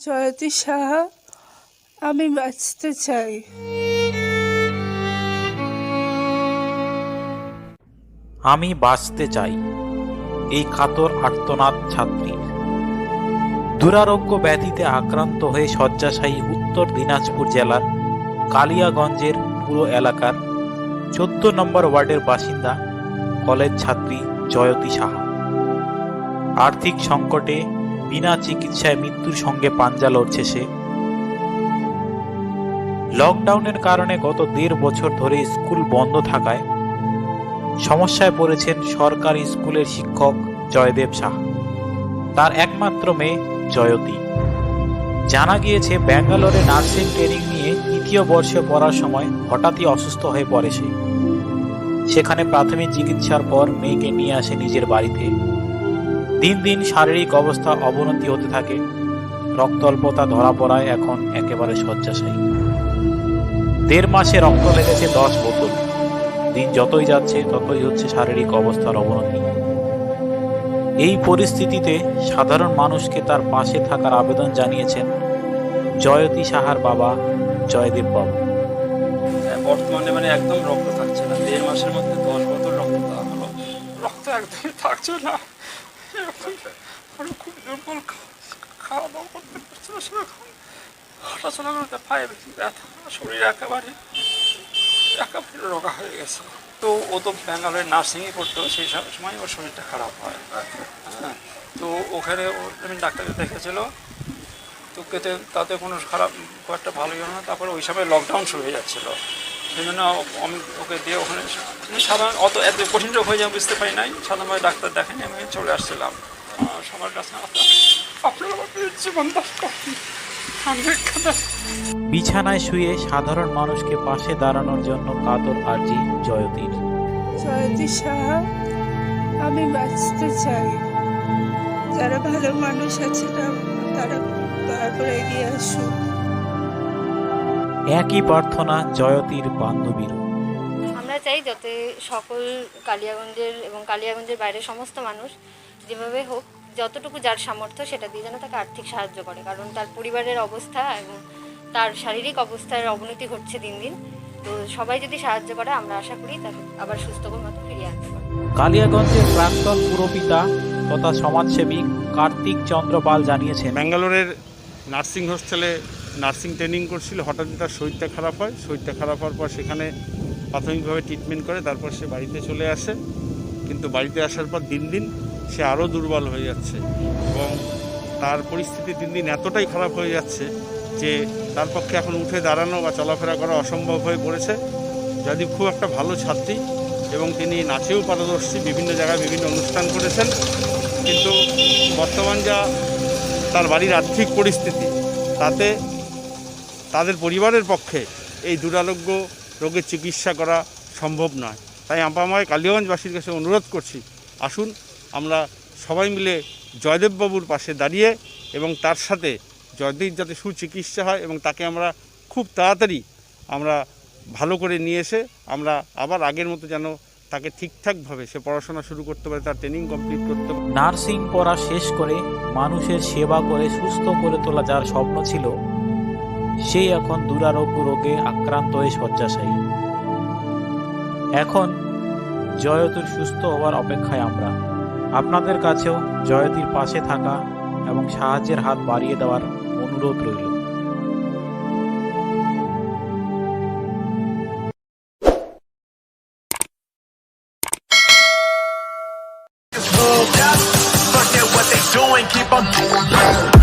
জয়তী সাহা। আমি বাঁচতে চাই। আমি বাঁচতে চাই, এই কাতর আর্তনাদ ছাত্রীর। দুরারোগ্য ব্যাধিতে আক্রান্ত হয়ে শয্যাশায়ী উত্তর দিনাজপুর জেলার কালিয়াগঞ্জের পুরো এলাকার 14 নম্বর ওয়ার্ডের বাসিন্দা কলেজ ছাত্রী জয়তী সাহা। আর্থিক সংকটে বিনা চিকিৎসায় মৃত্যুর সঙ্গে পাঞ্জা লড়ছে সে। লকডাউনের কারণে গত 1.5 বছর ধরে স্কুল বন্ধ থাকায় সমস্যায় পড়েছেন সরকারি স্কুলের শিক্ষক জয়দেব সাহা। তার একমাত্র মেয়ে জয়তী। জানা গিয়েছে ব্যাঙ্গালোরে নার্সিং ট্রেনিং নিয়ে 3য় বর্ষে পড়ার সময় হঠাৎই অসুস্থ হয়ে পড়ে সে। সেখানে প্রাথমিক চিকিৎসার পর মেয়েকে নিয়ে আসে নিজের বাড়িতে। দিন দিন শারীরিক অবস্থা অবনতি হতে থাকে। রক্তল্পতা ধরা পড়ায় এখন একেবারে শয্যাশায়ী। 1.5 মাসে রক্ত লেগেছে 10 বোতল। দিন যতই যাচ্ছে ততই হচ্ছে শারীরিক অবস্থার অবনতি। এই পরিস্থিতিতে সাধারণ মানুষকে তার পাশে থাকার আবেদন জানিয়েছেন জয়তী সাহার বাবা জয়দেব বাবু। বর্তমানে একদম রক্ত থাকছে না। 1.5 মাসের মধ্যে 10 বোতল রক্ত দেওয়া হলো। রক্ত একদমই থাকছে না। খুব দুর্বল, খাওয়া দাওয়া করতে পারছে না, সেরকম হাঁটাচলা করতে পায়ে ব্যথা, শরীর একেবারে রোগা হয়ে গেছে। তো ও তো ব্যাঙ্গালোরে নার্সিংয়ে পড়তো, সেই সময় ওর শরীরটা খারাপ হয়। হ্যাঁ, তো ওখানে আমি ডাক্তারকে দেখেছিল, তো তাতে কোনো খুব একটা ভালোই হলো না। তারপরে ওই সময় লকডাউন শুরু হয়ে যাচ্ছিলো, সেই জন্য আমি ওকে দিয়ে ওখানে সাধারণ এত কঠিন রোগ হয়ে যাবে বুঝতে পারি নাই। সাধারণভাবে ডাক্তার দেখেনি, আমি চলে আসছিলাম সবার কাছে। আপনারা জীবন দান করুন। বিছানায় শুয়ে সাধারণ মানুষকে পাশে দাঁড়ানোর জন্য কাতর আর্জি জয়তীর। জয়তী সাহা, আমি বাঁচতে চাই। যারা ভালো মানুষ আছে তারা দয়া করে এগিয়ে আসুন। একই প্রার্থনা জয়তীর বান্ধবীরও। আমরা চাই যাতে সকল কালিয়াগঞ্জের এবং কালিয়াগঞ্জের বাইরের সমস্ত মানুষ যেভাবে হোক, যতটুকু যার সামর্থ্য সেটা দিয়ে যেন তাকে আর্থিক সাহায্য করে। কারণ তার পরিবারের অবস্থা এবং তার শারীরিক অবস্থার অবনতি ঘটছে দিন দিন। তো সবাই যদি সাহায্য করে, আমরা আশা করি তাকে আবার সুস্থ মতো ফিরিয়ে আনতে পারব। কালিয়াগঞ্জের প্রাক্তন পুরপিতা তথা সমাজসেবী কার্তিক চন্দ্র পাল জানিয়েছেন, ব্যাঙ্গালোরের নার্সিং হোস্টেলে নার্সিং ট্রেনিং করছিল। হঠাৎ তার শরীরটা খারাপ হয়। শরীরটা খারাপ হওয়ার পর সেখানে প্রাথমিকভাবে ট্রিটমেন্ট করে তারপর সে বাড়িতে চলে আসে। কিন্তু বাড়িতে আসার পর দিন দিন সে আরও দুর্বল হয়ে যাচ্ছে এবং তার পরিস্থিতি দিন দিন এতটাই খারাপ হয়ে যাচ্ছে যে তার পক্ষে এখন উঠে দাঁড়ানো বা চলাফেরা করা অসম্ভব হয়ে পড়েছে। যদি খুব একটা ভালো ছাত্রী এবং তিনি নাচেও পারদর্শী, বিভিন্ন জায়গায় বিভিন্ন অনুষ্ঠান করেছেন। কিন্তু বর্তমান যা তার বাড়ির আর্থিক পরিস্থিতি, তাতে তাদের পরিবারের পক্ষে এই দুরারোগ্য রোগের চিকিৎসা করা সম্ভব নয়। তাই আমায় কালিয়াগঞ্জবাসীর কাছে অনুরোধ করছি, আসুন আমরা সবাই মিলে জয়দেববাবুর পাশে দাঁড়িয়ে এবং তার সাথে জয়দেব যাতে সুচিকিৎসা হয় এবং তাকে আমরা খুব তাড়াতাড়ি আমরা ভালো করে নিয়ে এসে আমরা আবার আগের মতো যেন তাকে ঠিকঠাকভাবে সে পড়াশোনা শুরু করতে পারে, তার ট্রেনিং কমপ্লিট করতে পারে। নার্সিং পড়া শেষ করে মানুষের সেবা করে সুস্থ করে তোলা যার স্বপ্ন ছিল, সেই এখন দুরারোগ্য রোগে আক্রান্ত হয়ে শয্যাশায়ী। এখন জয়তীর সুস্থ হওয়ার অপেক্ষায় আমরা। আপনাদের কাছেও জয়তীর পাশে থাকা এবং সাহায্যের হাত বাড়িয়ে দেওয়ার অনুরোধ রইল। Forget what they doing, keep on doing.